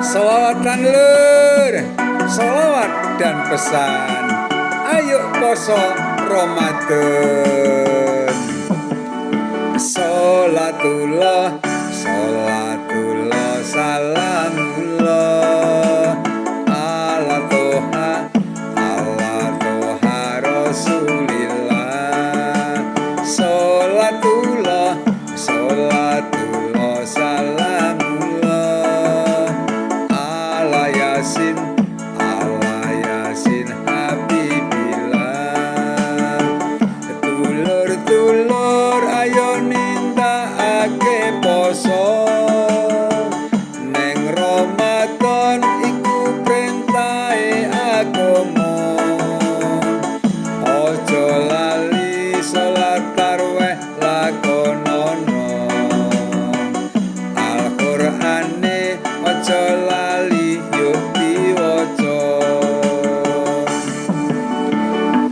Selawat dan lur, selawat dan pesan. Ayo poso Ramadan. Sholatullah, sholatullah, salamullah ala toha, rasulillah. Sholatullah, sholatullah, salamullah ala yasin, habibillah. Dulur-dulur ayo nindakake poso neng Ramadan iku perintahe agama. Ojo lali salat tarawih lakonono, Al-Qur'ane ojo lali yuk diwaca.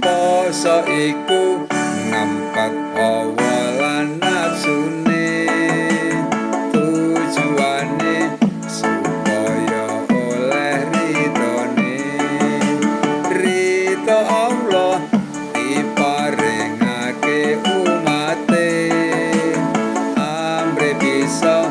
Poso iku ngampat hawa lan nafsune, tujuane supaya oleh ridhone. Ridho Allah diparingake umate, amre bisa